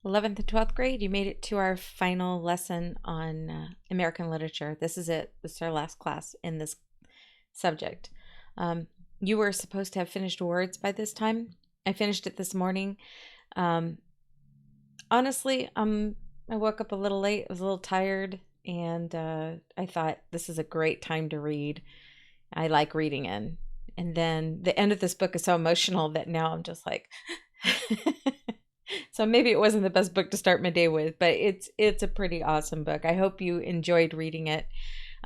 11th and 12th grade, you made it to our final lesson on American literature. This is it. This is our last class in this subject. You were supposed to have finished Words by this time. I finished it this morning. Honestly, I woke up a little late. I was a little tired, and I thought this is a great time to read. I like reading in. And then the end of this book is so emotional that now I'm just like... So maybe it wasn't the best book to start my day with, but it's a pretty awesome book. I hope you enjoyed reading it.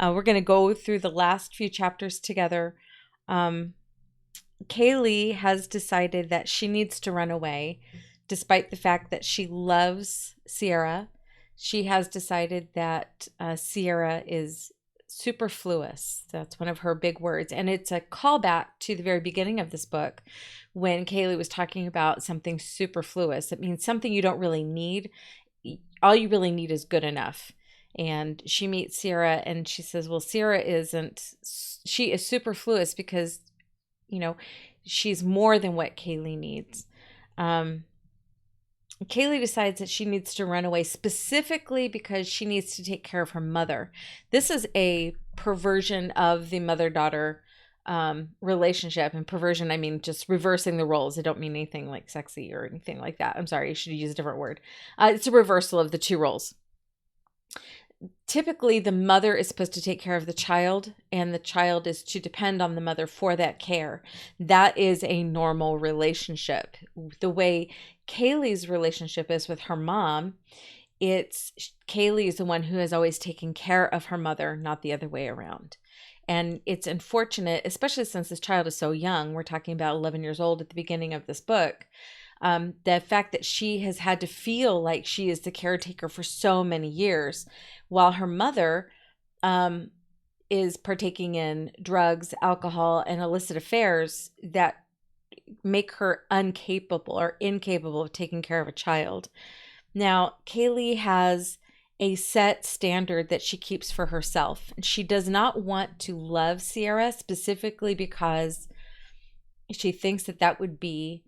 We're going to go through the last few chapters together. Kaylee has decided that she needs to run away, despite the fact that she loves Sierra. She has decided that Sierra is superfluous. That's one of her big words. And it's a callback to the very beginning of this book when Kaylee was talking about something superfluous. It means something you don't really need. All you really need is good enough. And she meets Sierra and she says, well, Sierra isn't, she is superfluous because, you know, she's more than what Kaylee needs. Kaylee decides that she needs to run away specifically because she needs to take care of her mother. This is a perversion of the mother-daughter relationship. And perversion, I mean just reversing the roles. I don't mean anything like sexy or anything like that. I'm sorry, I should use a different word. It's a reversal of the two roles. Typically, the mother is supposed to take care of the child, and the child is to depend on the mother for that care. That is a normal relationship. The way Kaylee's relationship is with her mom, it's Kaylee is the one who has always taken care of her mother, not the other way around. And it's unfortunate, especially since this child is so young. We're talking about 11 years old at the beginning of this book. The fact that she has had to feel like she is the caretaker for so many years, while her mother is partaking in drugs, alcohol, and illicit affairs that make her incapable of taking care of a child. Now, Kaylee has a set standard that she keeps for herself. She does not want to love Sierra specifically because she thinks that that would be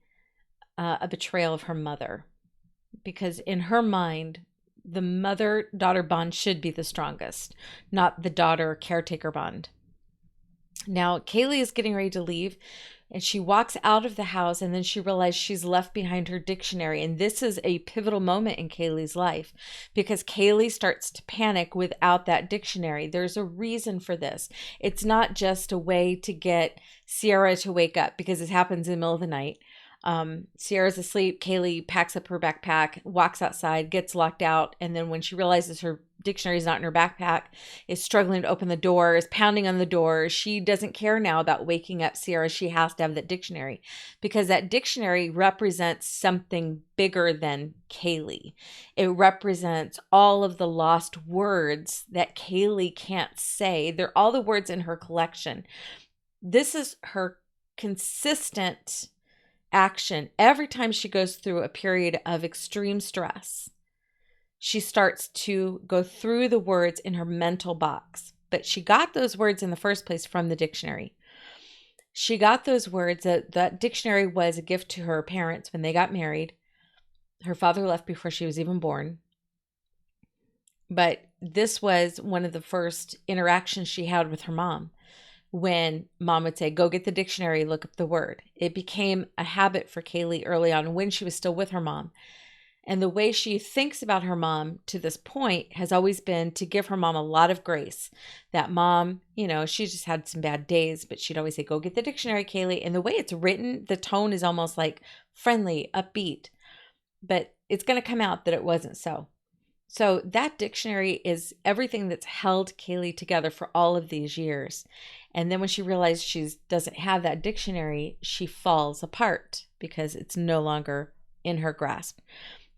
a betrayal of her mother, because in her mind, the mother-daughter bond should be the strongest, not the daughter-caretaker bond. Now, Kaylee is getting ready to leave, and she walks out of the house, and then she realizes she's left behind her dictionary. And this is a pivotal moment in Kaylee's life, because Kaylee starts to panic without that dictionary. There's a reason for this. It's not just a way to get Sierra to wake up, because it happens in the middle of the night. Sierra's asleep. Kaylee packs up her backpack, walks outside, gets locked out. And then when she realizes her dictionary is not in her backpack, is struggling to open the door, is pounding on the door. She doesn't care now about waking up Sierra. She has to have that dictionary, because that dictionary represents something bigger than Kaylee. It represents all of the lost words that Kaylee can't say. They're all the words in her collection. This is her consistent action. Every time she goes through a period of extreme stress, she starts to go through the words in her mental box. But she got those words in the first place from the dictionary. She got those words. That dictionary was a gift to her parents when they got married. Her father left before she was even born. But this was one of the first interactions she had with her mom, when mom would say, go get the dictionary, look up the word. It became a habit for Kaylee early on when she was still with her mom. And the way she thinks about her mom to this point has always been to give her mom a lot of grace. That mom, you know, she just had some bad days, but she'd always say, go get the dictionary, Kaylee. And the way it's written, the tone is almost like friendly, upbeat. But it's going to come out that it wasn't so. So that dictionary is everything that's held Kaylee together for all of these years. And then when she realized she doesn't have that dictionary, she falls apart because it's no longer in her grasp.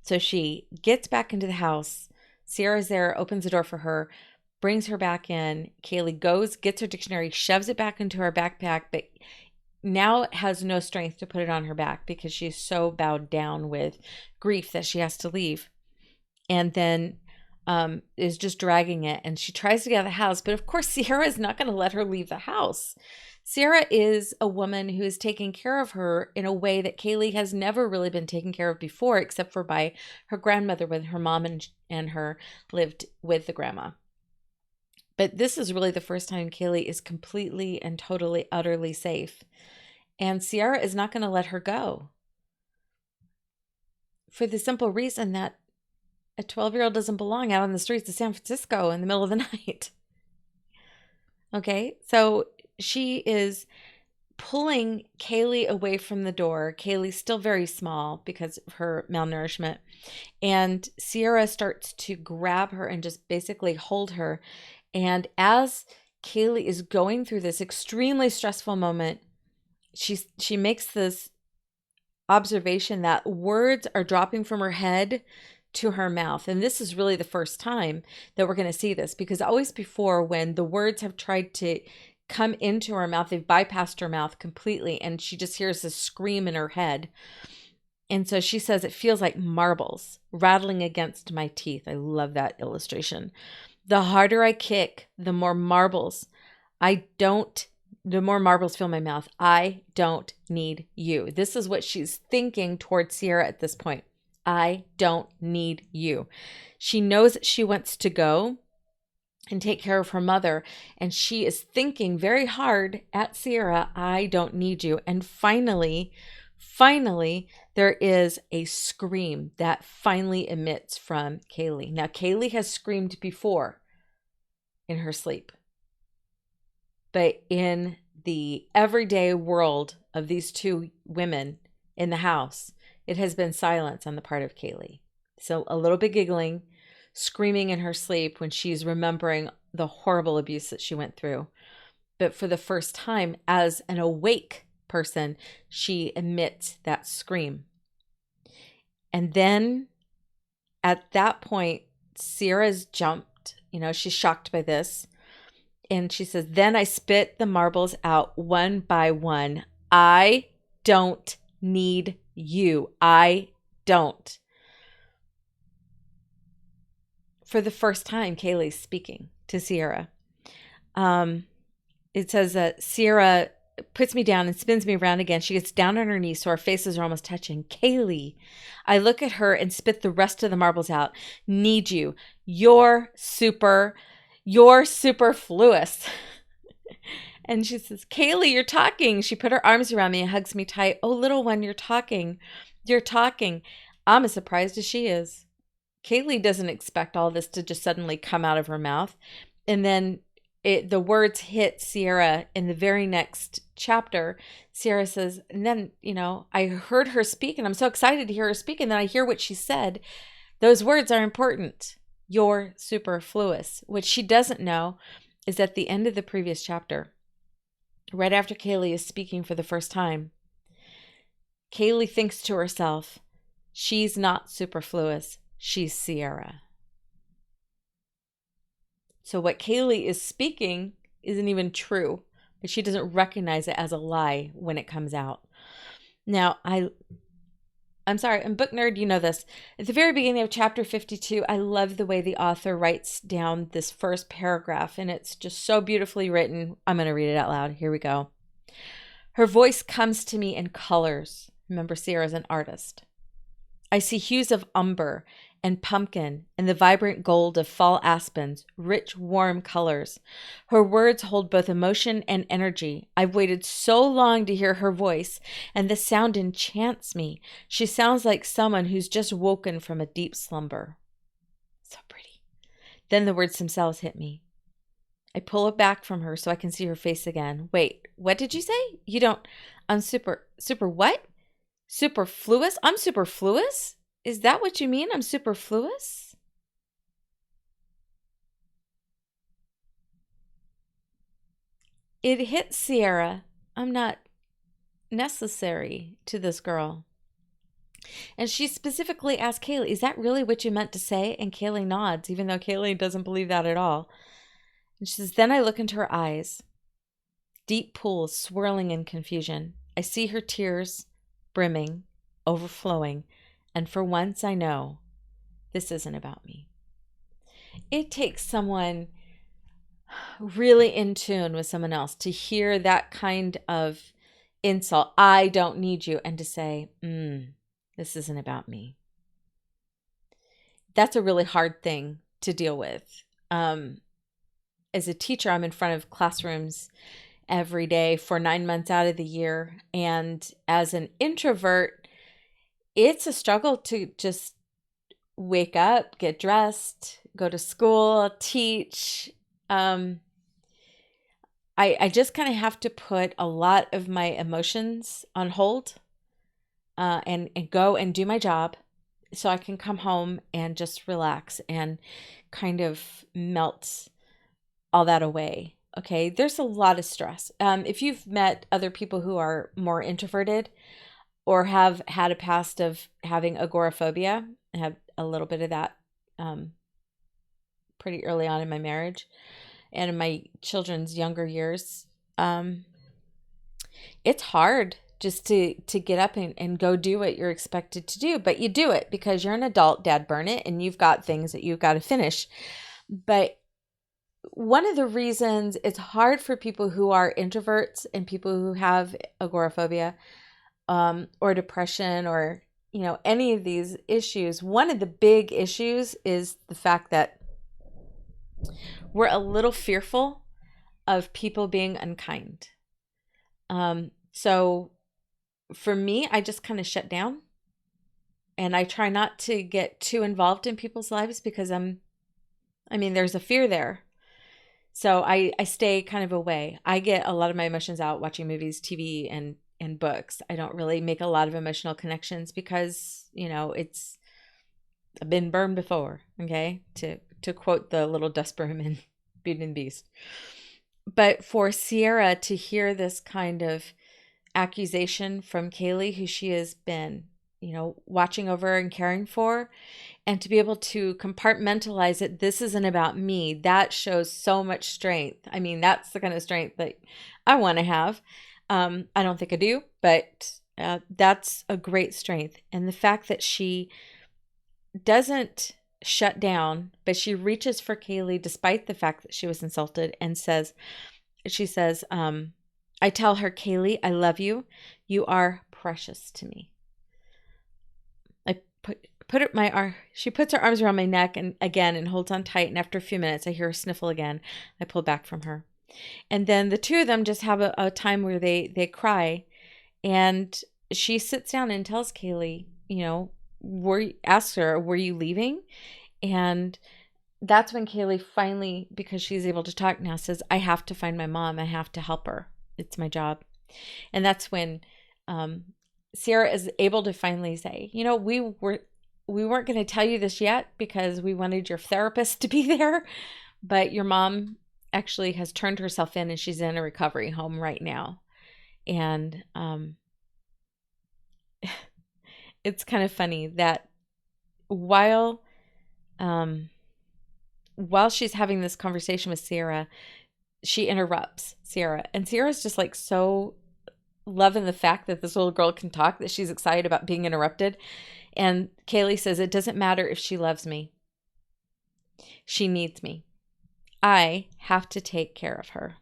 So she gets back into the house. Sierra's there, opens the door for her, brings her back in. Kaylee goes, gets her dictionary, shoves it back into her backpack, but now has no strength to put it on her back because she's so bowed down with grief that she has to leave. And then is just dragging it. And she tries to get out of the house. But of course, Sierra is not going to let her leave the house. Sierra is a woman who is taking care of her in a way that Kaylee has never really been taken care of before, except for by her grandmother when her mom and her lived with the grandma. But this is really the first time Kaylee is completely and totally, utterly safe. And Sierra is not going to let her go for the simple reason that a 12-year-old doesn't belong out on the streets of San Francisco in the middle of the night. Okay, so she is pulling Kaylee away from the door. Kaylee's still very small because of her malnourishment. And Sierra starts to grab her and just basically hold her. And as Kaylee is going through this extremely stressful moment, she makes this observation that words are dropping from her head to her mouth. And this is really the first time that we're going to see this, because always before, when the words have tried to come into her mouth, they've bypassed her mouth completely, and she just hears this scream in her head. And so she says, it feels like marbles rattling against my teeth. I love that illustration. The harder I kick, the more marbles fill my mouth. I don't need you. This is what she's thinking towards Sierra at this point. I don't need you. She knows that she wants to go and take care of her mother, and she is thinking very hard at Sierra, I don't need you. And finally, there is a scream that finally emits from Kaylee. Now, Kaylee has screamed before in her sleep, but in the everyday world of these two women in the house, it has been silence on the part of Kaylee. So a little bit giggling, screaming in her sleep when she's remembering the horrible abuse that she went through. But for the first time, as an awake person, she emits that scream. And then at that point, Sierra's jumped. She's shocked by this. And she says, then I spit the marbles out one by one. I don't need you. I don't. For the first time, Kaylee's speaking to Sierra. It says that Sierra puts me down and spins me around again. She gets down on her knees so our faces are almost touching. Kaylee, I look at her and spit the rest of the marbles out. Need you. You're superfluous. And she says, Kaylee, you're talking. She put her arms around me and hugs me tight. Oh, little one, you're talking. You're talking. I'm as surprised as she is. Kaylee doesn't expect all this to just suddenly come out of her mouth. And then the words hit Sierra in the very next chapter. Sierra says, and then, I heard her speak, and I'm so excited to hear her speak. And then I hear what she said. Those words are important. You're superfluous. What she doesn't know is at the end of the previous chapter, right after Kaylee is speaking for the first time, Kaylee thinks to herself, she's not superfluous. She's Sierra. So what Kaylee is speaking isn't even true, but she doesn't recognize it as a lie when it comes out. Now, I'm sorry, I'm book nerd, you know this. At the very beginning of chapter 52, I love the way the author writes down this first paragraph, and it's just so beautifully written. I'm going to read it out loud. Here we go. Her voice comes to me in colors. Remember, Sierra's an artist. I see hues of umber and pumpkin and the vibrant gold of fall aspens, rich, warm colors. Her words hold both emotion and energy. I've waited so long to hear her voice, and the sound enchants me. She sounds like someone who's just woken from a deep slumber. So pretty. Then the words themselves hit me. I pull it back from her so I can see her face again. Wait, what did you say? You don't... I'm super what? Superfluous? I'm superfluous? Is that what you mean? I'm superfluous? It hit Sierra. I'm not necessary to this girl. And she specifically asked Kaylee, is that really what you meant to say? And Kaylee nods, even though Kaylee doesn't believe that at all. And she says, then I look into her eyes. Deep pools swirling in confusion. I see her tears brimming, overflowing. And for once, I know this isn't about me. It takes someone really in tune with someone else, to hear that kind of insult, I don't need you, and to say, this isn't about me. That's a really hard thing to deal with. As a teacher, I'm in front of classrooms every day for 9 months out of the year. And as an introvert, it's a struggle to just wake up, get dressed, go to school, teach. I just kind of have to put a lot of my emotions on hold, and go and do my job so I can come home and just relax and kind of melt all that away. Okay, there's a lot of stress. If you've met other people who are more introverted or have had a past of having agoraphobia, I have a little bit of that pretty early on in my marriage and in my children's younger years. It's hard just to get up and go do what you're expected to do, but you do it because you're an adult, dad burn it, and you've got things that you've got to finish. But one of the reasons it's hard for people who are introverts and people who have agoraphobia, or depression, or any of these issues, one of the big issues is the fact that we're a little fearful of people being unkind. So for me, I just kind of shut down, and I try not to get too involved in people's lives because there's a fear there. So I stay kind of away. I get a lot of my emotions out watching movies, TV, and books. I don't really make a lot of emotional connections because, it's I've been burned before, okay? To quote the little dust broom in Beauty and the Beast. But for Sierra to hear this kind of accusation from Kaylee, who she has been, watching over and caring for, and to be able to compartmentalize it, this isn't about me, that shows so much strength. That's the kind of strength that I want to have. I don't think I do, but that's a great strength. And the fact that she doesn't shut down, but she reaches for Kaylee despite the fact that she was insulted, and she says, I tell her, Kaylee, I love you. You are precious to me. She puts her arms around my neck and holds on tight. And after a few minutes, I hear her sniffle again. I pull back from her. And then the two of them just have a time where they cry. And she sits down and tells Kaylee, asks her, were you leaving? And that's when Kaylee finally, because she's able to talk now, says, I have to find my mom. I have to help her. It's my job. And that's when Sierra is able to finally say, we weren't going to tell you this yet because we wanted your therapist to be there, but your mom actually has turned herself in and she's in a recovery home right now. And it's kind of funny that while she's having this conversation with Sierra, she interrupts Sierra, and Sierra's just like so loving the fact that this little girl can talk that she's excited about being interrupted. And Kaylee says, it doesn't matter if she loves me. She needs me. I have to take care of her.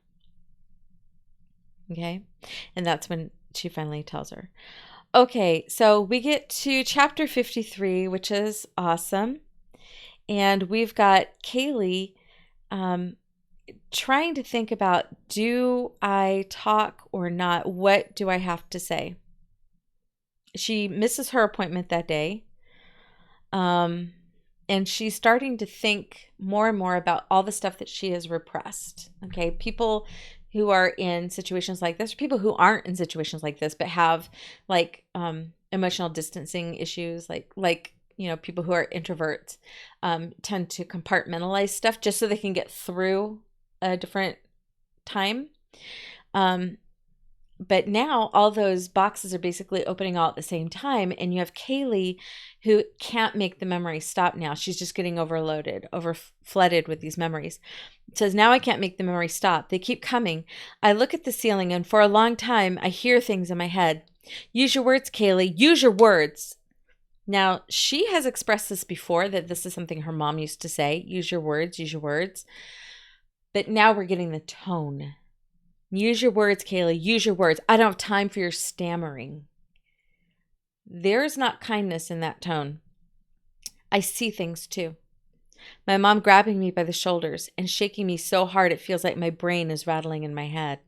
Okay? And that's when she finally tells her. Okay, so we get to chapter 53, which is awesome. And we've got Kaylee trying to think about, do I talk or not? What do I have to say? She misses her appointment that day. And she's starting to think more and more about all the stuff that she has repressed. Okay, people who are in situations like this, or people who aren't in situations like this, but have like emotional distancing issues, like people who are introverts tend to compartmentalize stuff just so they can get through a different time. But now all those boxes are basically opening all at the same time. And you have Kaylee who can't make the memory stop now. She's just getting flooded with these memories. It says, now I can't make the memory stop. They keep coming. I look at the ceiling and for a long time, I hear things in my head. Use your words, Kaylee. Use your words. Now, she has expressed this before, that this is something her mom used to say. Use your words, use your words. But now we're getting the tone. Use your words, Kaylee. Use your words. I don't have time for your stammering. There's not kindness in that tone. I see things too. My mom grabbing me by the shoulders and shaking me so hard it feels like my brain is rattling in my head.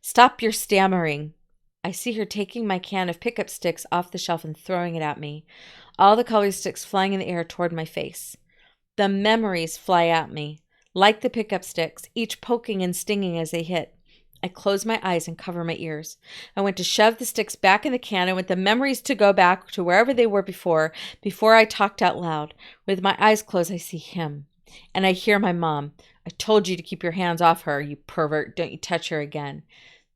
Stop your stammering. I see her taking my can of pickup sticks off the shelf and throwing it at me. All the colored sticks flying in the air toward my face. The memories fly at me, like the pickup sticks, each poking and stinging as they hit. I close my eyes and cover my ears. I went to shove the sticks back in the can. I want the memories to go back to wherever they were before I talked out loud. With my eyes closed, I see him. And I hear my mom. I told you to keep your hands off her, you pervert. Don't you touch her again.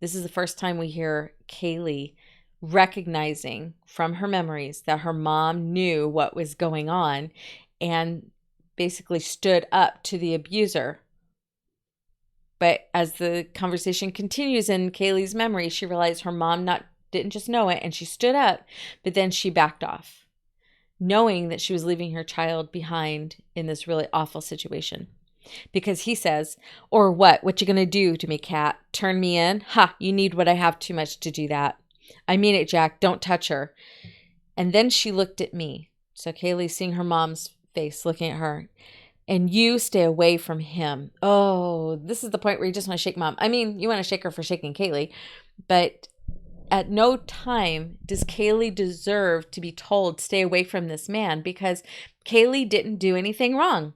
This is the first time we hear Kaylee recognizing from her memories that her mom knew what was going on and basically stood up to the abuser. But as the conversation continues in Kaylee's memory, she realized her mom didn't just know it, and she stood up, but then she backed off, knowing that she was leaving her child behind in this really awful situation. Because he says, or what? What you gonna do to me, Kat? Turn me in? Ha, you need what I have too much to do that. I mean it, Jack. Don't touch her. And then she looked at me. So Kaylee's seeing her mom's face looking at her. And you stay away from him. Oh, this is the point where you just want to shake mom. I mean, you want to shake her for shaking Kaylee. But at no time does Kaylee deserve to be told, stay away from this man, because Kaylee didn't do anything wrong.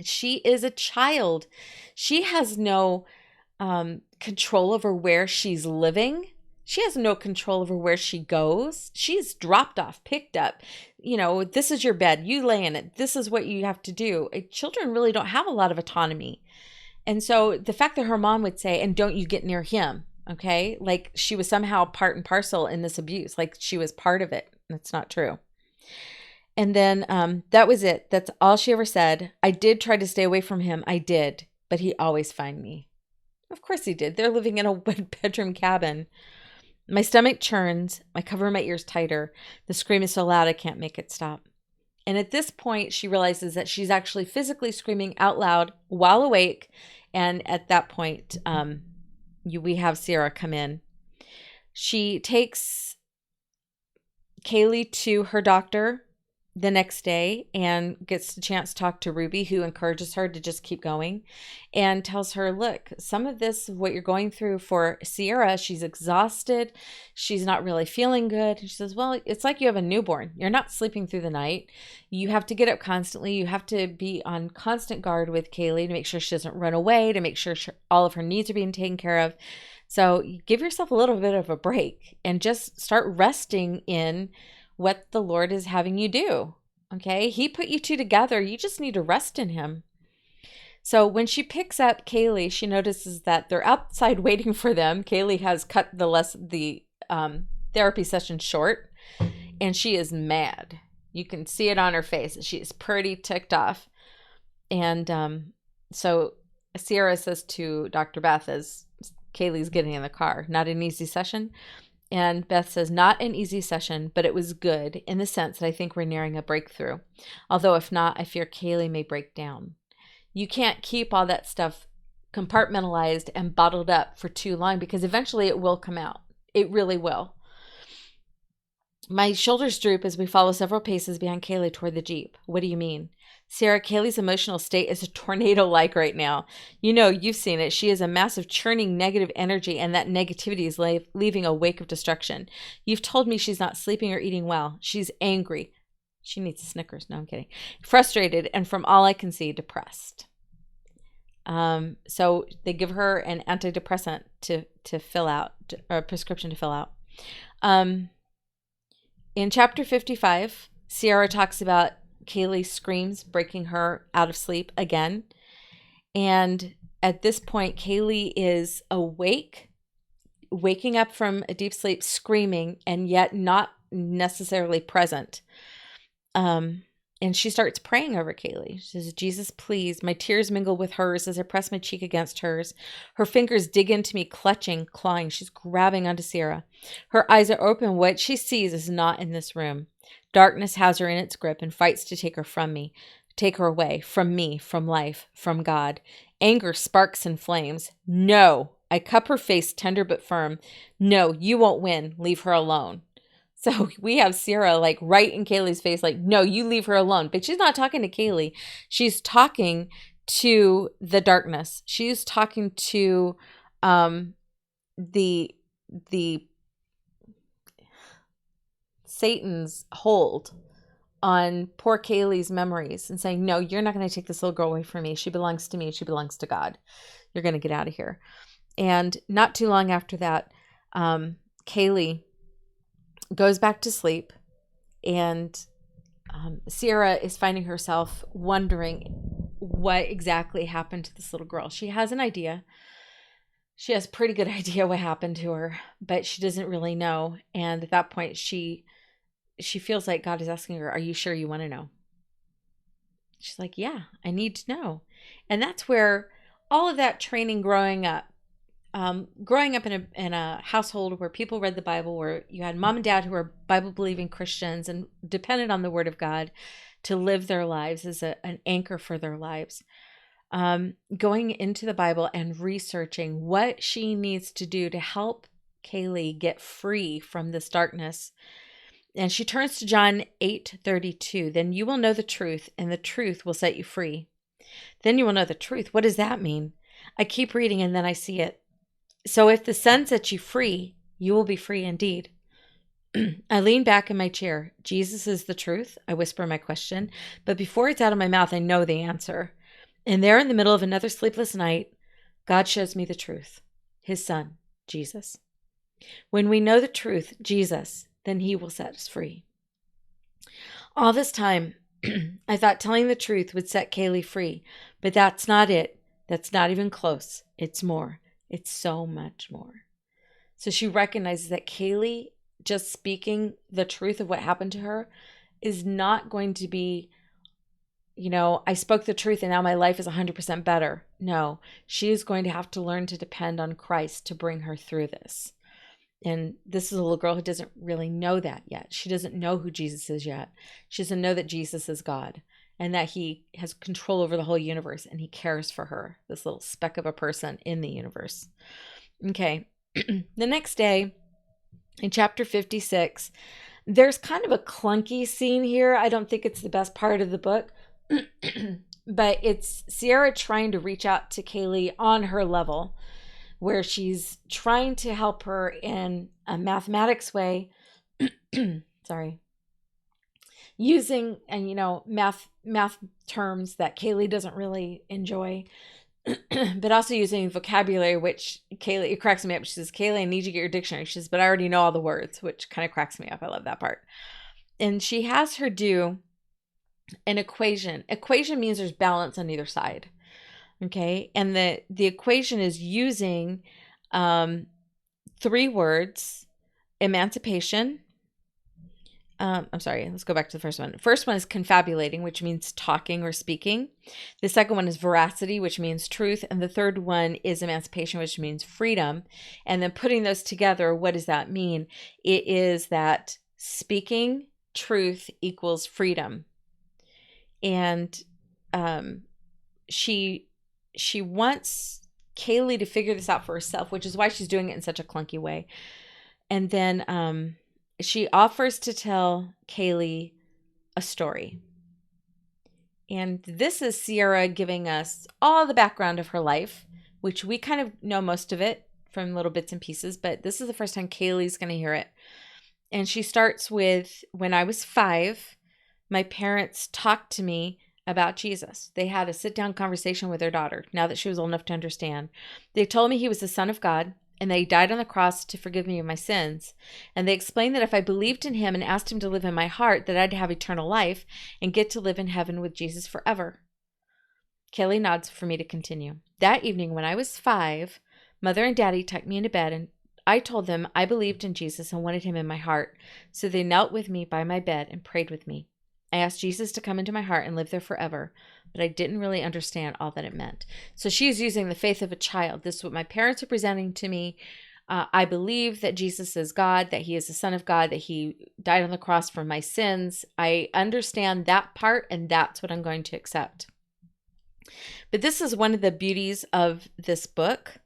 She is a child. She has no control over where she's living. She has no control over where she goes. She's dropped off, picked up. You know, this is your bed. You lay in it. This is what you have to do. Children really don't have a lot of autonomy. And so the fact that her mom would say, and don't you get near him, okay? Like she was somehow part and parcel in this abuse. Like she was part of it. That's not true. And then that was it. That's all she ever said. I did try to stay away from him. I did. But he always found me. Of course he did. They're living in a one-bedroom cabin. My stomach churns. I cover my ears tighter. The scream is so loud I can't make it stop. And at this point, she realizes that she's actually physically screaming out loud while awake. And at that point, we have Sierra come in. She takes Kaylee to her doctor the next day and gets the chance to talk to Ruby, who encourages her to just keep going and tells her, look, some of this, what you're going through for Sierra, she's exhausted. She's not really feeling good. And she says, well, it's like you have a newborn. You're not sleeping through the night. You have to get up constantly. You have to be on constant guard with Kaylee to make sure she doesn't run away, to make sure all of her needs are being taken care of. So give yourself a little bit of a break and just start resting in what the Lord is having you do. Okay. He put you two together. You just need to rest in him. So when she picks up Kaylee, she notices that they're outside waiting for them. Kaylee has cut the therapy session short and she is mad. You can see it on her face. She is pretty ticked off. And so Sierra says to Dr. Beth as Kaylee's getting in the car, not an easy session. And Beth says, not an easy session, but it was good in the sense that I think we're nearing a breakthrough. Although if not, I fear Kaylee may break down. You can't keep all that stuff compartmentalized and bottled up for too long because eventually it will come out. It really will. My shoulders droop as we follow several paces behind Kaylee toward the Jeep. What do you mean? Sarah, Kaylee's emotional state is a tornado-like right now. You know, you've seen it. She is a massive churning negative energy, and that negativity is leaving a wake of destruction. You've told me she's not sleeping or eating well. She's angry. She needs a Snickers. No, I'm kidding. Frustrated, and from all I can see, depressed. So they give her an antidepressant to fill out, or a prescription to fill out. In chapter 55, Sierra talks about Kaylee's screams breaking her out of sleep again. And at this point, Kaylee is awake, waking up from a deep sleep, screaming, and yet not necessarily present. And she starts praying over Kaylee. She says, Jesus, please. My tears mingle with hers as I press my cheek against hers. Her fingers dig into me, clutching, clawing. She's grabbing onto Sierra. Her eyes are open. What she sees is not in this room. Darkness has her in its grip and fights to take her from me. Take her away from me, from life, from God. Anger sparks and flames. No. I cup her face tender but firm. No, you won't win. Leave her alone. So we have Sierra like right in Kaylee's face, like, no, you leave her alone. But she's not talking to Kaylee. She's talking to the darkness. She's talking to the Satan's hold on poor Kaylee's memories and saying, no, you're not going to take this little girl away from me. She belongs to me. She belongs to God. You're going to get out of here. And not too long after that, Kaylee goes back to sleep, and Sierra is finding herself wondering what exactly happened to this little girl. She has an idea. She has a pretty good idea what happened to her, but she doesn't really know. And at that point, she feels like God is asking her, are you sure you want to know? She's like, yeah, I need to know. And that's where all of that training growing up in a household where people read the Bible, where you had mom and dad who were Bible-believing Christians and depended on the Word of God to live their lives as an anchor for their lives. Going into the Bible and researching what she needs to do to help Kaylee get free from this darkness. And she turns to John 8:32. Then you will know the truth, and the truth will set you free. Then you will know the truth. What does that mean? I keep reading and then I see it. So if the Son sets you free, you will be free indeed. I lean back in my chair. Jesus is the truth, I whisper my question, but before it's out of my mouth, I know the answer. And there in the middle of another sleepless night, God shows me the truth, his Son, Jesus. When we know the truth, Jesus, then he will set us free. All this time, I thought telling the truth would set Kaylee free, but that's not it. That's not even close. It's more. It's so much more. So she recognizes that Kaylee just speaking the truth of what happened to her is not going to be, I spoke the truth and now my life is 100% better. No, she is going to have to learn to depend on Christ to bring her through this. And this is a little girl who doesn't really know that yet. She doesn't know who Jesus is yet. She doesn't know that Jesus is God and that he has control over the whole universe and he cares for her, this little speck of a person in the universe. Okay. The next day in chapter 56, there's kind of a clunky scene here. I don't think it's the best part of the book, but it's Sierra trying to reach out to Kaylee on her level, where she's trying to help her in a mathematics way. Sorry. Using, math terms that Kaylee doesn't really enjoy, but also using vocabulary, which Kaylee, it cracks me up. She says, Kaylee, I need you to get your dictionary. She says, but I already know all the words, which kind of cracks me up. I love that part. And she has her do an equation. Equation means there's balance on either side. Okay. And the equation is using 3 words: emancipation. I'm sorry, let's go back to the first one. The first one is confabulating, which means talking or speaking. The second one is veracity, which means truth. And the third one is emancipation, which means freedom. And then putting those together, what does that mean? It is that speaking truth equals freedom. And she wants Kaylee to figure this out for herself, which is why she's doing it in such a clunky way. And then she offers to tell Kaylee a story. And this is Sierra giving us all the background of her life, which we kind of know most of it from little bits and pieces, but this is the first time Kaylee's going to hear it. And she starts with, when I was 5, my parents talked to me about Jesus. They had a sit-down conversation with their daughter, now that she was old enough to understand. They told me he was the Son of God, and that he died on the cross to forgive me of my sins. And they explained that if I believed in him and asked him to live in my heart, that I'd have eternal life and get to live in heaven with Jesus forever. Kaylee nods for me to continue. That evening when I was 5, Mother and Daddy tucked me into bed, and I told them I believed in Jesus and wanted him in my heart. So they knelt with me by my bed and prayed with me. I asked Jesus to come into my heart and live there forever, but I didn't really understand all that it meant. So she's using the faith of a child. This is what my parents are presenting to me. I believe that Jesus is God, that he is the Son of God, that he died on the cross for my sins. I understand that part, and that's what I'm going to accept. But this is one of the beauties of this book,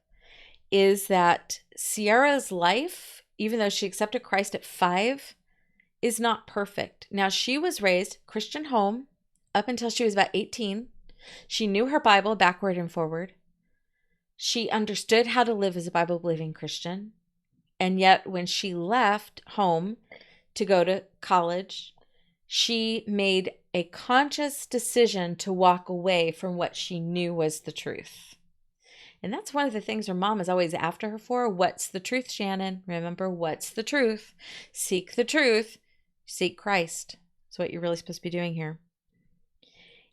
is that Sierra's life, even though she accepted Christ at 5, is not perfect. Now, she was raised Christian home up until she was about 18. She knew her Bible backward and forward. She understood how to live as a Bible-believing Christian. And yet, when she left home to go to college, she made a conscious decision to walk away from what she knew was the truth. And that's one of the things her mom is always after her for. What's the truth, Shannon? Remember, what's the truth? Seek the truth. Seek Christ. That's what you're really supposed to be doing here.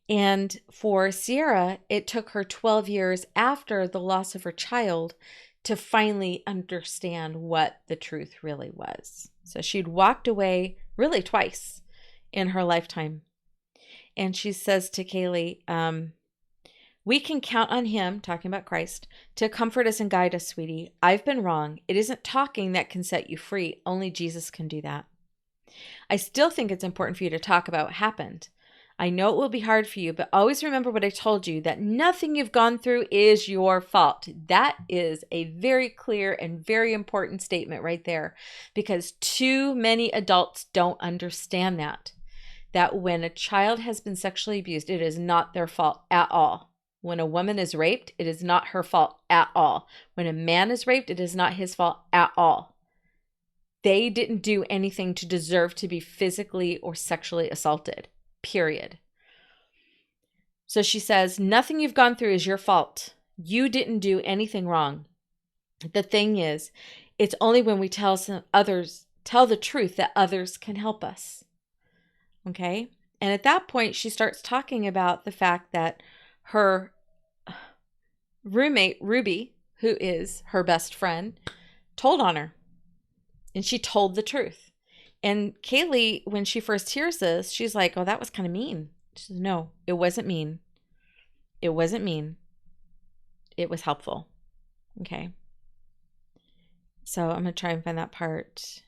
And for Sierra, it took her 12 years after the loss of her child to finally understand what the truth really was. So she'd walked away really twice in her lifetime. And she says to Kaylee, we can count on him, talking about Christ, to comfort us and guide us, sweetie. I've been wrong. It isn't talking that can set you free. Only Jesus can do that. I still think it's important for you to talk about what happened. I know it will be hard for you, but always remember what I told you, that nothing you've gone through is your fault. That is a very clear and very important statement right there, because too many adults don't understand that when a child has been sexually abused, it is not their fault at all. When a woman is raped, it is not her fault at all. When a man is raped, it is not his fault at all. They didn't do anything to deserve to be physically or sexually assaulted. Period. So she says, nothing you've gone through is your fault. You didn't do anything wrong. The thing is, it's only when we tell the truth that others can help us. Okay? And at that point, she starts talking about the fact that her roommate, Ruby, who is her best friend, told on her. And she told the truth. And Kaylee, when she first hears this, she's like, oh, that was kind of mean. She says, no, it wasn't mean. It wasn't mean. It was helpful. Okay. So I'm going to try and find that part.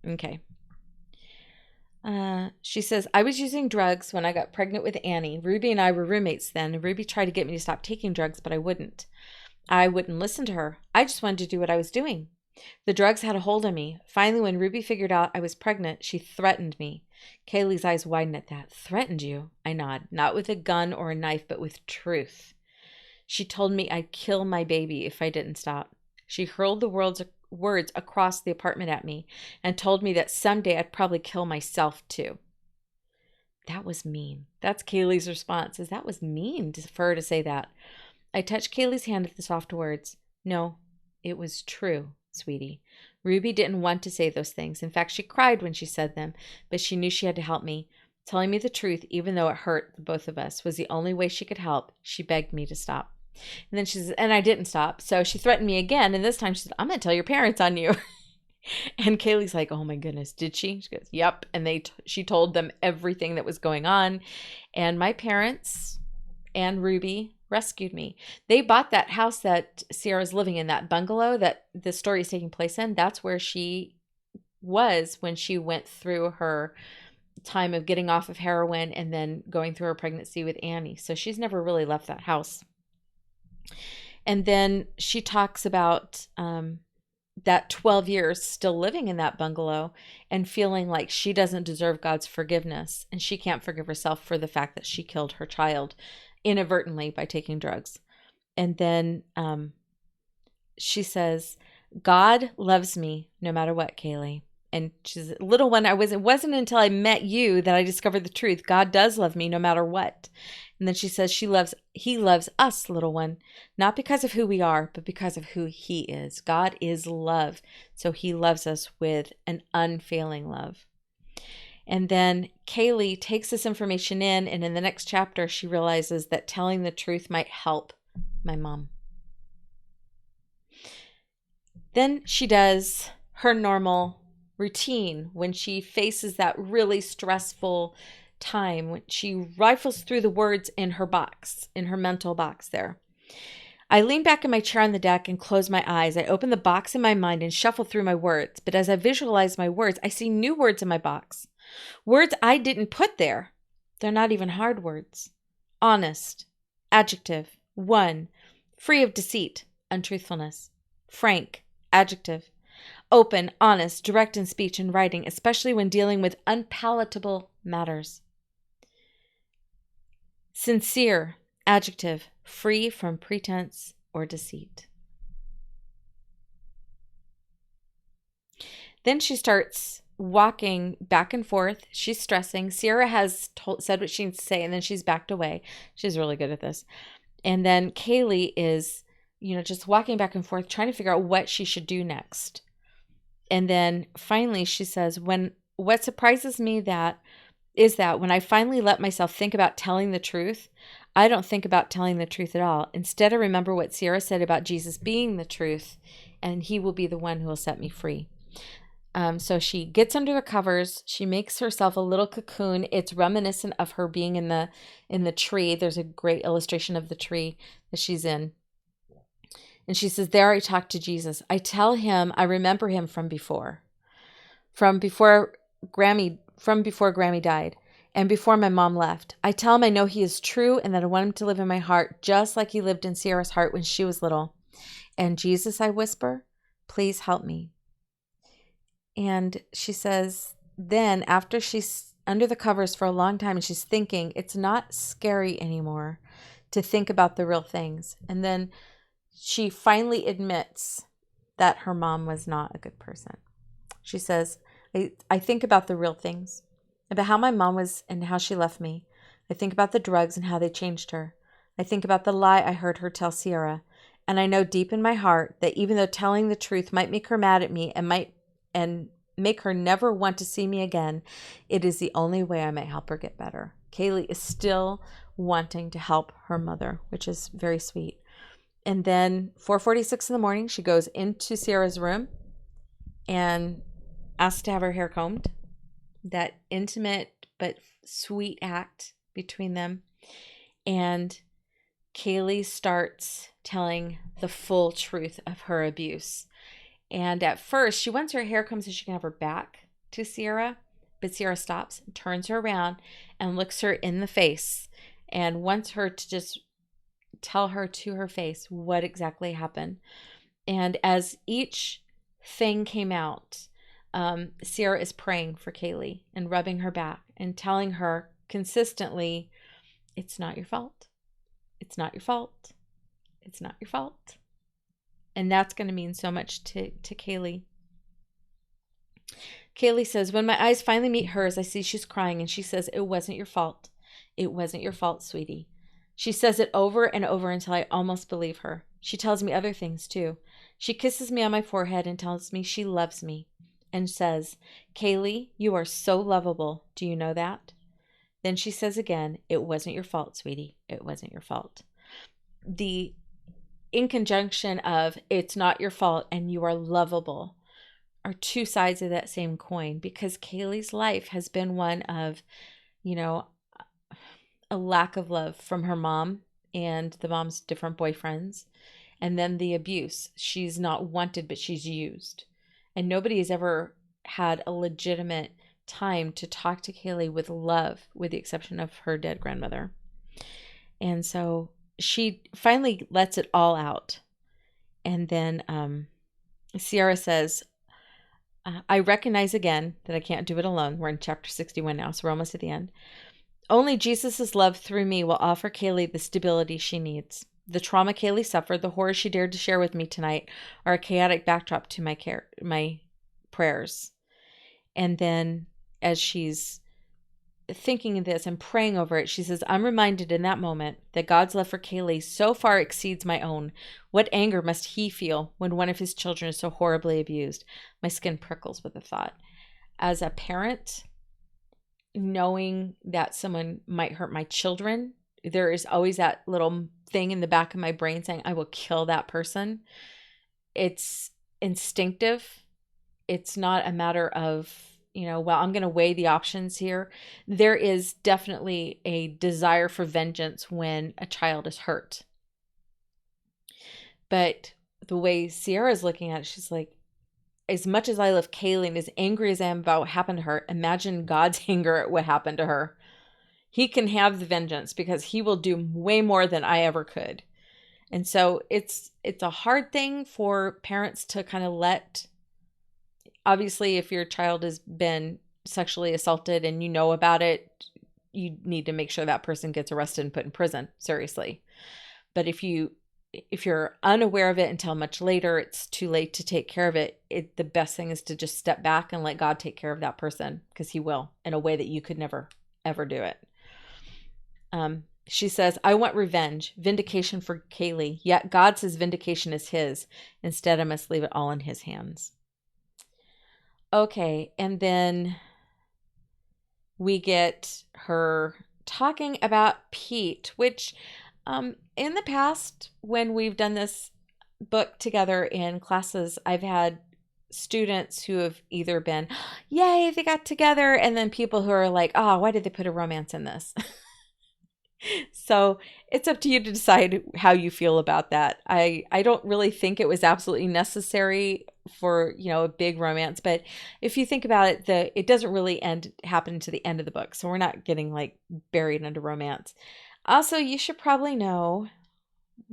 Okay. She says, I was using drugs when I got pregnant with Annie. Ruby and I were roommates then. And Ruby tried to get me to stop taking drugs, but I wouldn't. I wouldn't listen to her. I just wanted to do what I was doing. The drugs had a hold on me. Finally, when Ruby figured out I was pregnant, she threatened me. Kaylee's eyes widened at that. Threatened you? I nod. Not with a gun or a knife, but with truth. She told me I'd kill my baby if I didn't stop. She hurled the words across the apartment at me and told me that someday I'd probably kill myself too. That was mean. That's Kaylee's response, is that was mean for her to say that. I touched Kaylee's hand at the soft words. No, it was true, sweetie. Ruby didn't want to say those things. In fact, she cried when she said them, but she knew she had to help me. Telling me the truth, even though it hurt the both of us, was the only way she could help. She begged me to stop. And then she says, and I didn't stop. So she threatened me again. And this time she said, I'm going to tell your parents on you. And Kaylee's like, oh my goodness, did she? She goes, yep. And she told them everything that was going on. And my parents and Ruby rescued me. They bought that house that Sierra's living in, that bungalow that the story is taking place in. That's where she was when she went through her time of getting off of heroin and then going through her pregnancy with Annie. So she's never really left that house. And then she talks about that 12 years still living in that bungalow and feeling like she doesn't deserve God's forgiveness. And she can't forgive herself for the fact that she killed her child inadvertently by taking drugs. And then she says, God loves me no matter what, Kaylee. And she's a little one. It wasn't until I met you that I discovered the truth. God does love me no matter what. And then she says he loves us, little one, not because of who we are, but because of who he is. God is love. So he loves us with an unfailing love. And then Kaylee takes this information in, and in the next chapter, she realizes that telling the truth might help my mom. Then she does her normal routine when she faces that really stressful time, when she rifles through the words in her box, in her mental box there. I lean back in my chair on the deck and close my eyes. I open the box in my mind and shuffle through my words. But as I visualize my words, I see new words in my box. Words I didn't put there. They're not even hard words. Honest. Adjective. 1. Free of deceit. Untruthfulness. Frank. Adjective. Open, honest, direct in speech and writing, especially when dealing with unpalatable matters. Sincere. Adjective. Free from pretense or deceit. Then she starts walking back and forth. She's stressing. Sierra has said what she needs to say, and then she's backed away. She's really good at this. And then Kaylee is, just walking back and forth, trying to figure out what she should do next. And then finally she says, what surprises me is that when I finally let myself think about telling the truth, I don't think about telling the truth at all. Instead, I remember what Sierra said about Jesus being the truth, and he will be the one who will set me free. So she gets under the covers. She makes herself a little cocoon. It's reminiscent of her being in the tree. There's a great illustration of the tree that she's in. And she says, there I talk to Jesus. I tell him I remember him from before Grammy died, and before my mom left. I tell him I know he is true and that I want him to live in my heart just like he lived in Sierra's heart when she was little. And Jesus, I whisper, please help me. And she says, then after she's under the covers for a long time and she's thinking, it's not scary anymore to think about the real things. And then she finally admits that her mom was not a good person. She says, I think about the real things, about how my mom was and how she left me. I think about the drugs and how they changed her. I think about the lie I heard her tell Sierra. And I know deep in my heart that even though telling the truth might make her mad at me and make her never want to see me again, it is the only way I might help her get better. Kaylee is still wanting to help her mother, which is very sweet. And then 4:46 in the morning, she goes into Sierra's room and asks to have her hair combed. That intimate but sweet act between them. And Kaylee starts telling the full truth of her abuse. And at first, she wants her hair combed so she can have her back to Sierra. But Sierra stops, turns her around, and looks her in the face and wants her to just tell her to her face what exactly happened. And as each thing came out, Sierra is praying for Kaylee and rubbing her back and telling her consistently, it's not your fault. It's not your fault. It's not your fault. And that's going to mean so much to Kaylee. Kaylee says, when my eyes finally meet hers, I see she's crying, and she says, it wasn't your fault. It wasn't your fault, sweetie. She says it over and over until I almost believe her. She tells me other things too. She kisses me on my forehead and tells me she loves me and says, Kaylee, you are so lovable. Do you know that? Then she says again, it wasn't your fault, sweetie. It wasn't your fault. In conjunction of it's not your fault and you are lovable are two sides of that same coin, because Kaylee's life has been one of, a lack of love from her mom and the mom's different boyfriends, and then the abuse. She's not wanted, but she's used. And nobody has ever had a legitimate time to talk to Kaylee with love, with the exception of her dead grandmother. And so she finally lets it all out. And then Sierra says, I recognize again that I can't do it alone. We're in chapter 61 now, so we're almost at the end. Only Jesus' love through me will offer Kaylee the stability she needs. The trauma Kaylee suffered, the horror she dared to share with me tonight, are a chaotic backdrop to my prayers. And then as she's thinking of this and praying over it, she says, I'm reminded in that moment that God's love for Kaylee so far exceeds my own. What anger must he feel when one of his children is so horribly abused? My skin prickles with the thought. As a parent, knowing that someone might hurt my children, there is always that little thing in the back of my brain saying, I will kill that person. It's instinctive. It's not a matter of, I'm going to weigh the options here. There is definitely a desire for vengeance when a child is hurt. But the way Sierra's looking at it, she's like, as much as I love Kaylee and as angry as I am about what happened to her, imagine God's anger at what happened to her. He can have the vengeance because he will do way more than I ever could. And so it's a hard thing for parents to kind of let, obviously, if your child has been sexually assaulted and you know about it, you need to make sure that person gets arrested and put in prison, seriously. But if you're unaware of it until much later, it's too late to take care of it. The best thing is to just step back and let God take care of that person, because he will, in a way that you could never, ever do it. She says, I want revenge, vindication for Kaylee, yet God says vindication is his. Instead, I must leave it all in his hands. Okay, and then we get her talking about Pete, which in the past, when we've done this book together in classes, I've had students who have either been, yay, they got together, and then people who are like, oh, why did they put a romance in this? So it's up to you to decide how you feel about that. I don't really think it was absolutely necessary for, a big romance, but if you think about it, it doesn't really happen to the end of the book. So we're not getting like buried under romance. Also, you should probably know,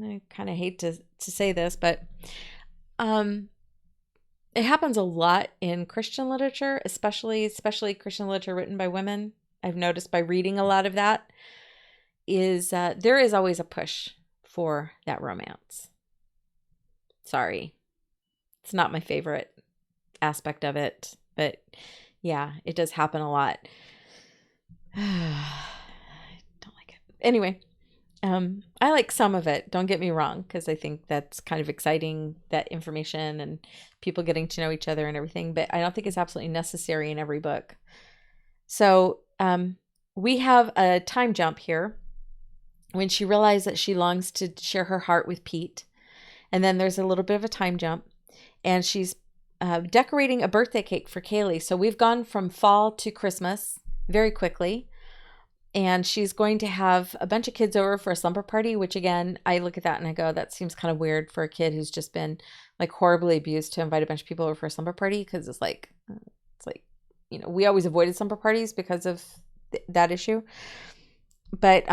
I kind of hate to say this, but it happens a lot in Christian literature, especially Christian literature written by women. I've noticed by reading a lot of that, is there is always a push for that romance. Sorry. It's not my favorite aspect of it, but yeah, it does happen a lot. I don't like it. Anyway, I like some of it, don't get me wrong, because I think that's kind of exciting, that information and people getting to know each other and everything, but I don't think it's absolutely necessary in every book. So we have a time jump here when she realized that she longs to share her heart with Pete. And then there's a little bit of a time jump, and she's decorating a birthday cake for Kaylee. So we've gone from fall to Christmas very quickly. And she's going to have a bunch of kids over for a slumber party, which again, I look at that and I go, that seems kind of weird for a kid who's just been like horribly abused to invite a bunch of people over for a slumber party. Because it's like, we always avoided slumber parties because of that issue. But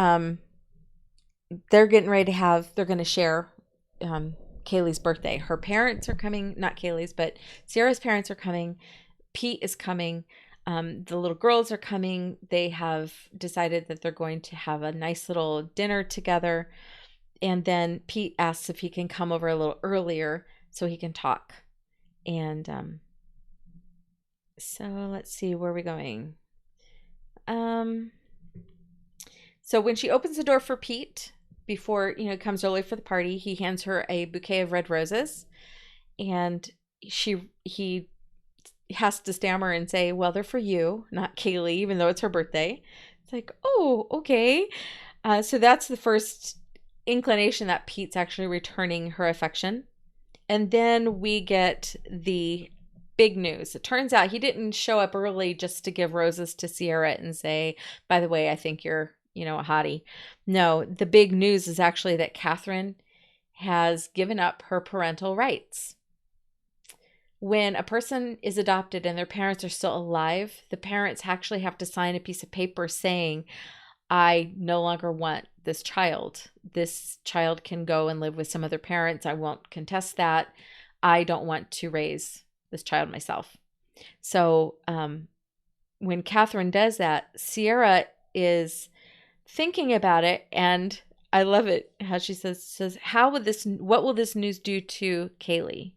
they're getting ready to they're going to share Kaylee's birthday. Her parents are coming, not Kaylee's, but Sierra's parents are coming. Pete is coming. The little girls are coming. They have decided that they're going to have a nice little dinner together. And then Pete asks if he can come over a little earlier so he can talk. And so let's see, where are we going? So when she opens the door for Pete, before, comes early for the party, he hands her a bouquet of red roses, and he has to stammer and say, well, they're for you, not Kaylee, even though it's her birthday. It's like, oh, okay. So that's the first inclination that Pete's actually returning her affection. And then we get the big news. It turns out he didn't show up early just to give roses to Sierra and say, by the way, I think you're a hottie. No, the big news is actually that Catherine has given up her parental rights. When a person is adopted and their parents are still alive, the parents actually have to sign a piece of paper saying, I no longer want this child. This child can go and live with some other parents. I won't contest that. I don't want to raise this child myself. So when Catherine does that, Sierra is thinking about it, and I love it how she says, what will this news do to Kaylee?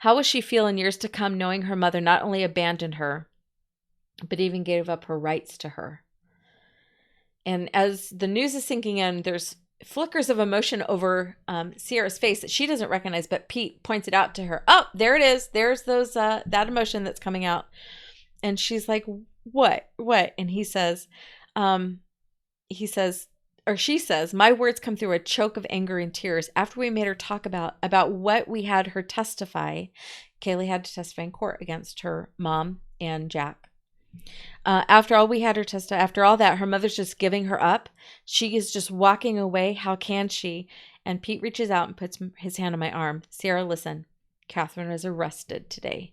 How will she feel in years to come knowing her mother not only abandoned her, but even gave up her rights to her? And as the news is sinking in, there's flickers of emotion over Sierra's face that she doesn't recognize, but Pete points it out to her. Oh, there it is. There's that emotion that's coming out. And she's like, what? And he says, she says, my words come through a choke of anger and tears. After we made her talk about what we had her testify, Kaylee had to testify in court against her mom and Jack. After all we had her testify, after all that, her mother's just giving her up. She is just walking away. How can she? And Pete reaches out and puts his hand on my arm. Sierra, listen. Catherine was arrested today,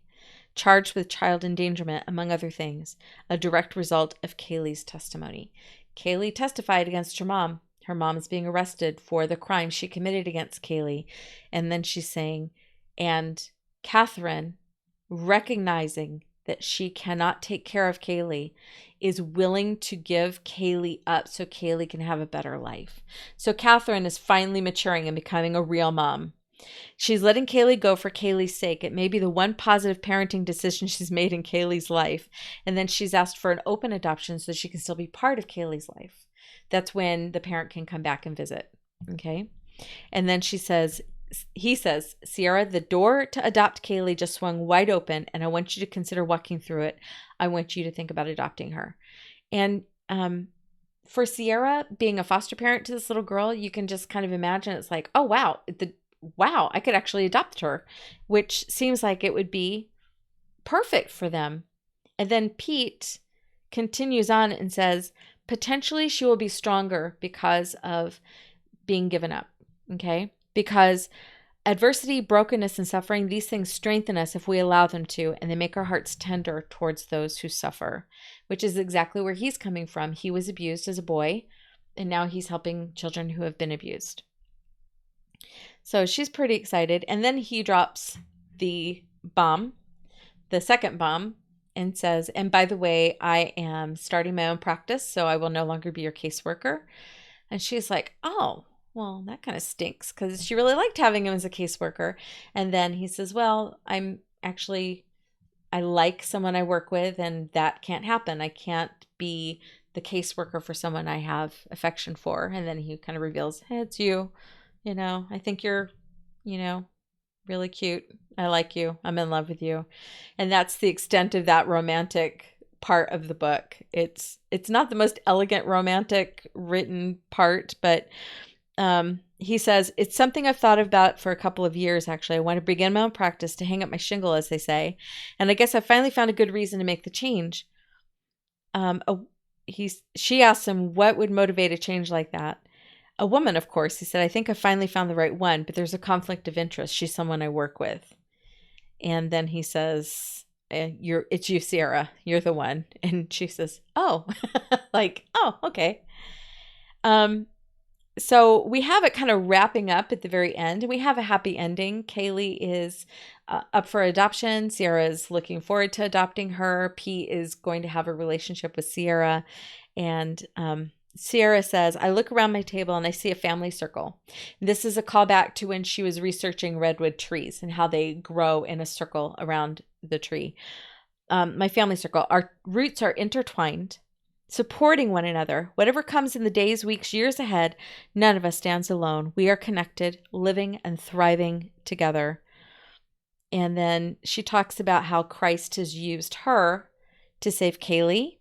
charged with child endangerment, among other things, a direct result of Kaylee's testimony. Kaylee testified against her mom. Her mom is being arrested for the crime she committed against Kaylee. And then she's saying, and Catherine, recognizing that she cannot take care of Kaylee, is willing to give Kaylee up so Kaylee can have a better life. So Catherine is finally maturing and becoming a real mom. She's letting Kaylee go for Kaylee's sake. It may be the one positive parenting decision she's made in Kaylee's life. And then she's asked for an open adoption so she can still be part of Kaylee's life. That's when the parent can come back and visit. Okay. And then he says, Sierra, the door to adopt Kaylee just swung wide open, and I want you to consider walking through it. I want you to think about adopting her. And for Sierra, being a foster parent to this little girl, you can just kind of imagine it's like, oh, wow, wow, I could actually adopt her, which seems like it would be perfect for them. And then Pete continues on and says, potentially she will be stronger because of being given up. Okay. Because adversity, brokenness, and suffering, these things strengthen us if we allow them to, and they make our hearts tender towards those who suffer, which is exactly where he's coming from. He was abused as a boy, and now he's helping children who have been abused. So she's pretty excited. And then he drops the bomb, the second bomb, and says, and by the way, I am starting my own practice, so I will no longer be your caseworker. And she's like, oh, well, that kind of stinks, because she really liked having him as a caseworker. And then he says, well, I like someone I work with, and that can't happen. I can't be the caseworker for someone I have affection for. And then he kind of reveals, hey, it's you. I think you're, really cute. I like you. I'm in love with you. And that's the extent of that romantic part of the book. It's not the most elegant romantic written part, but he says, it's something I've thought about for a couple of years, actually. I want to begin my own practice to hang up my shingle, as they say. And I guess I finally found a good reason to make the change. She asked him what would motivate a change like that. A woman, of course. He said, I think I finally found the right one, but there's a conflict of interest. She's someone I work with. And then he says, it's you, Sierra. You're the one. And she says, oh, oh, okay. So we have it kind of wrapping up at the very end, and we have a happy ending. Kaylee is up for adoption. Sierra is looking forward to adopting her. Pete is going to have a relationship with Sierra. And Sierra says, I look around my table and I see a family circle. This is a callback to when she was researching redwood trees and how they grow in a circle around the tree. My family circle, our roots are intertwined, supporting one another. Whatever comes in the days, weeks, years ahead, none of us stands alone. We are connected, living and thriving together. And then she talks about how Christ has used her to save Kaylee,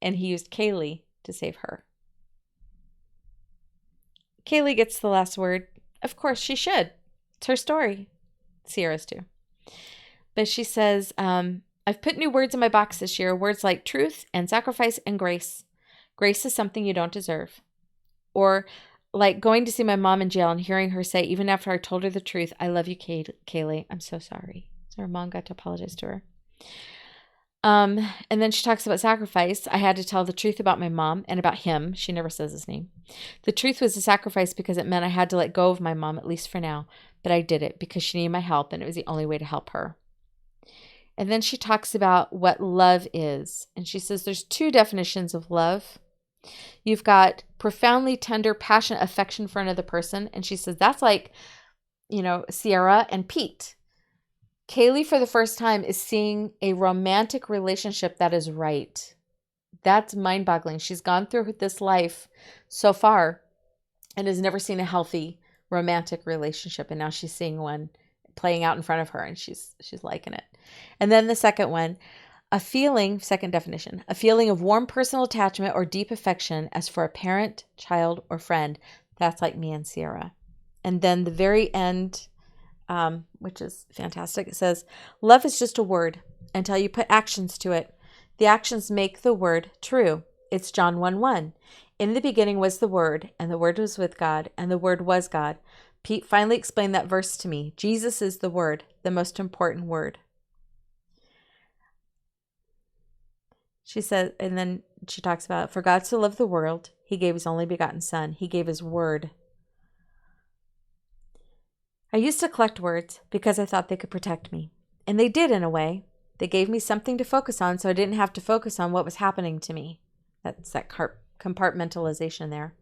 and he used Kaylee to save her. Kaylee gets the last word. Of course she should. It's her story. Sierra's too. But she says, I've put new words in my box this year, words like truth and sacrifice and grace. Grace is something you don't deserve. Or like going to see my mom in jail and hearing her say, even after I told her the truth, I love you, Kaylee. I'm so sorry. So her mom got to apologize to her. And then she talks about sacrifice. I had to tell the truth about my mom and about him. She never says his name. The truth was a sacrifice because it meant I had to let go of my mom, at least for now. But I did it because she needed my help, and it was the only way to help her. And then she talks about what love is. And she says there's two definitions of love. You've got profoundly tender, passionate affection for another person. And she says that's like, Sierra and Pete. Kaylee, for the first time, is seeing a romantic relationship that is right. That's mind-boggling. She's gone through this life so far and has never seen a healthy romantic relationship. And now she's seeing one playing out in front of her, and she's liking it. And then the second one, second definition, a feeling of warm personal attachment or deep affection as for a parent, child, or friend. That's like me and Sierra. And then the very end, which is fantastic. It says, love is just a word until you put actions to it. The actions make the word true. It's John 1:1. In the beginning was the Word, and the Word was with God, and the Word was God. Pete finally explained that verse to me. Jesus is the Word, the most important word. She said, and then she talks about, for God so loved the world, he gave his only begotten Son. He gave his word. I used to collect words because I thought they could protect me. And they did in a way. They gave me something to focus on so I didn't have to focus on what was happening to me. That's that compartmentalization there.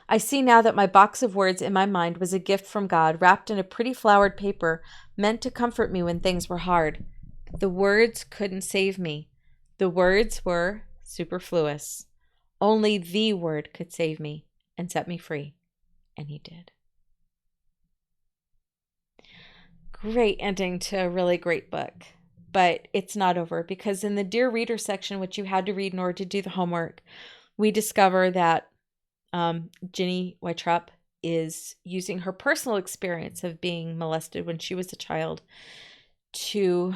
I see now that my box of words in my mind was a gift from God, wrapped in a pretty flowered paper, meant to comfort me when things were hard. The words couldn't save me. The words were superfluous. Only the Word could save me and set me free. And he did. Great ending to a really great book. But it's not over, because in the Dear Reader section, which you had to read in order to do the homework, we discover that Ginny Weintraub is using her personal experience of being molested when she was a child to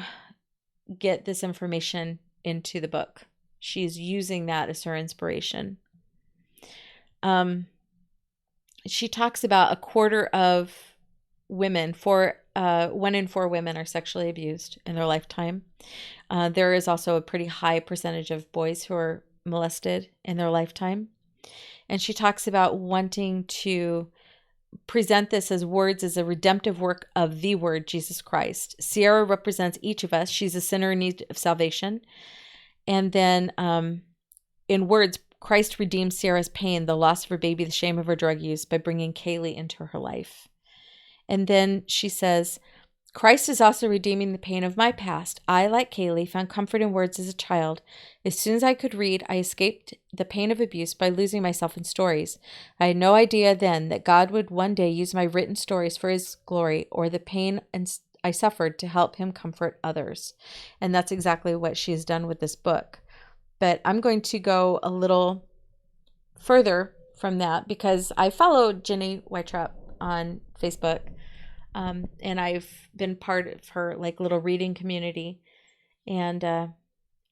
get this information into the book. She's using that as her inspiration. She talks about a quarter of women, 1 in 4 women are sexually abused in their lifetime. There is also a pretty high percentage of boys who are molested in their lifetime. And she talks about wanting to present this as words as a redemptive work of the Word, Jesus Christ. Sierra represents each of us. She's a sinner in need of salvation. And then in words, Christ redeems Sierra's pain, the loss of her baby, the shame of her drug use, by bringing Kaylee into her life. And then she says, Christ is also redeeming the pain of my past. I, like Kaylee, found comfort in words as a child. As soon as I could read, I escaped the pain of abuse by losing myself in stories. I had no idea then that God would one day use my written stories for his glory, or the pain I suffered to help him comfort others. And that's exactly what she has done with this book. But I'm going to go a little further from that, because I follow Ginny Weintraub on Facebook. And I've been part of her little reading community. And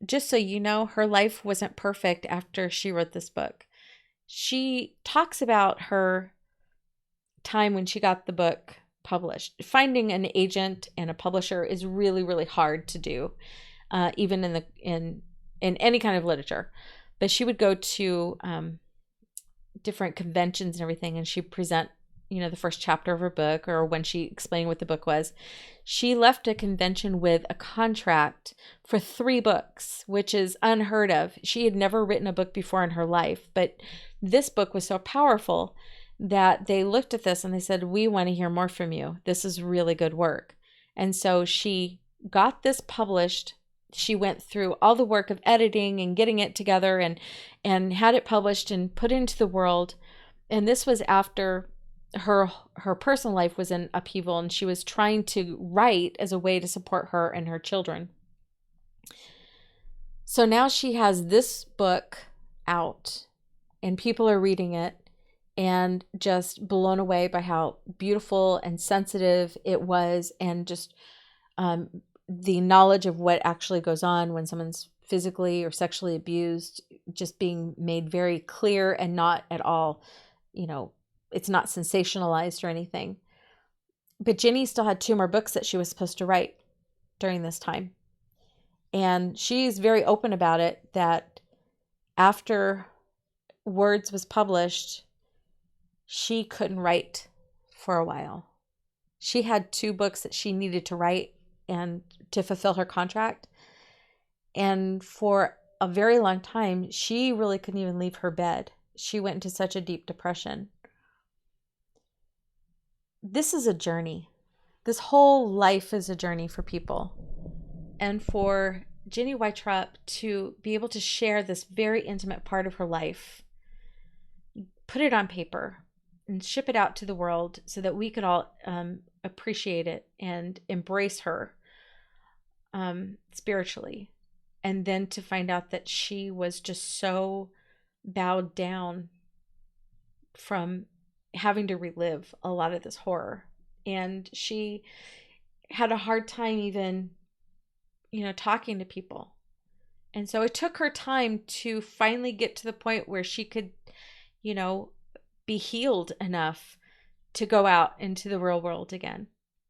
just so you know, her life wasn't perfect after she wrote this book. She talks about her time when she got the book published. Finding an agent and a publisher is really, really hard to do, even in any kind of literature. But she would go to different conventions and everything, and she'd present the first chapter of her book, or when she explained what the book was. She left a convention with a contract for 3 books, which is unheard of. She had never written a book before in her life, but this book was so powerful that they looked at this and they said, we want to hear more from you. This is really good work. And so she got this published. She went through all the work of editing and getting it together and had it published and put into the world. And this was after her personal life was in upheaval, and she was trying to write as a way to support her and her children. So now she has this book out, and people are reading it and just blown away by how beautiful and sensitive it was, and just the knowledge of what actually goes on when someone's physically or sexually abused just being made very clear, and not at all, it's not sensationalized or anything. But Ginny still had 2 more books that she was supposed to write during this time. And she's very open about it, that after Words was published, she couldn't write for a while. She had 2 books that she needed to write and to fulfill her contract. And for a very long time, she really couldn't even leave her bed. She went into such a deep depression. This is a journey. This whole life is a journey for people. And for Ginny Weintraub to be able to share this very intimate part of her life, put it on paper, and ship it out to the world so that we could all appreciate it and embrace her spiritually. And then to find out that she was just so bowed down from having to relive a lot of this horror. And she had a hard time even, talking to people. And so it took her time to finally get to the point where she could, you know, be healed enough to go out into the real world again.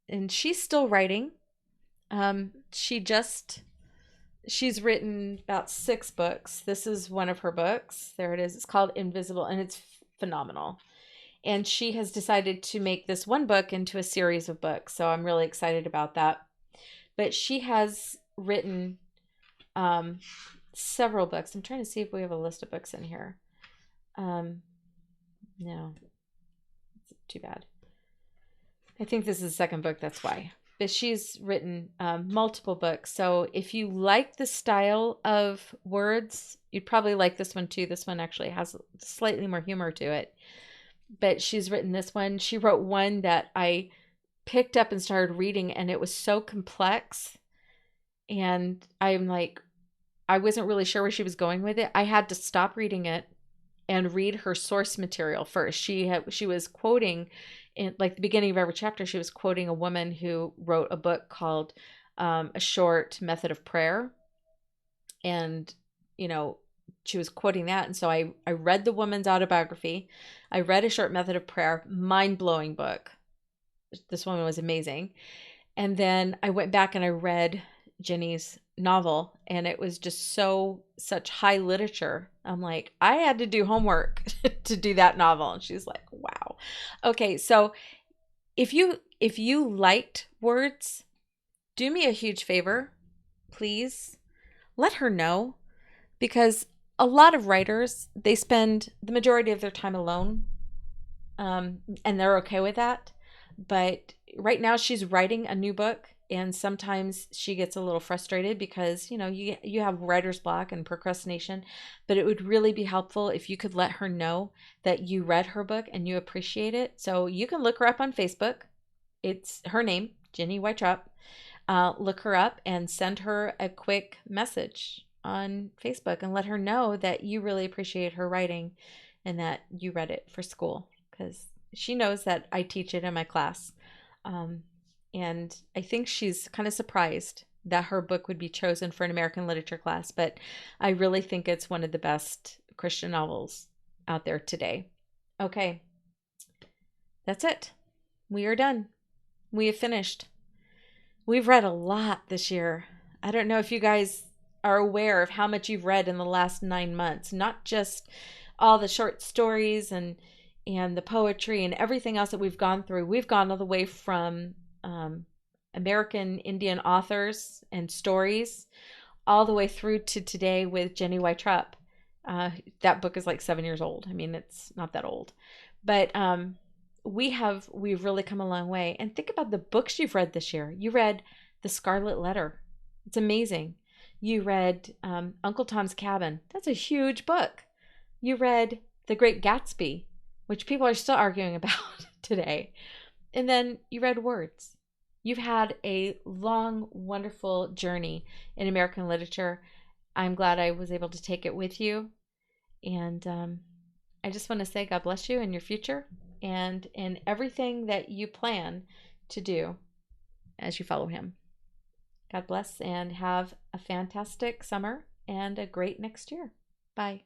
And she's still writing. She's written about 6 books. This is one of her books. There it is. It's called Invisible, and it's phenomenal. And she has decided to make this one book into a series of books. So I'm really excited about that. But she has written several books. I'm trying to see if we have a list of books in here. No, it's too bad. I think this is the second book, that's why. But she's written multiple books. So if you like the style of words, you'd probably like this one too. This one actually has slightly more humor to it. But she's written this one. She wrote one that I picked up and started reading, and it was so complex. And I'm like, I wasn't really sure where she was going with it. I had to stop reading it and read her source material first. She was quoting in like the beginning of every chapter. She was quoting a woman who wrote a book called A Short Method of Prayer, and she was quoting that. And so I read the woman's autobiography. I read A Short Method of Prayer. Mind-blowing book. This woman was amazing. And then I went back and I read Jenny's novel, and it was just such high literature. I'm like, I had to do homework to do that novel. And she's like, wow. Okay, so if you liked words, do me a huge favor, please let her know, because a lot of writers, they spend the majority of their time alone, and they're okay with that. But right now she's writing a new book, and sometimes she gets a little frustrated because you have writer's block and procrastination. But it would really be helpful if you could let her know that you read her book and you appreciate it. So you can look her up on Facebook. It's her name, Jenny Weintraub. Look her up and send her a quick message on Facebook and let her know that you really appreciate her writing and that you read it for school, because she knows that I teach it in my class. And I think she's kind of surprised that her book would be chosen for an American literature class, but I really think it's one of the best Christian novels out there today. Okay, that's it. We are done. We have finished. We've read a lot this year. I don't know if you guys are aware of how much you've read in the last 9 months, not just all the short stories and the poetry and everything else that we've gone through. We've gone all the way from American Indian authors and stories all the way through to today with Jenny Weintraub. That book is like 7 years old. I mean, it's not that old, but we've really come a long way. And think about the books you've read this year. You read The Scarlet Letter. It's amazing. You read Uncle Tom's Cabin. That's a huge book. You read The Great Gatsby, which people are still arguing about today. And then you read Words. You've had a long, wonderful journey in American literature. I'm glad I was able to take it with you. And I just want to say God bless you in your future and in everything that you plan to do as you follow him. God bless, and have a fantastic summer and a great next year. Bye.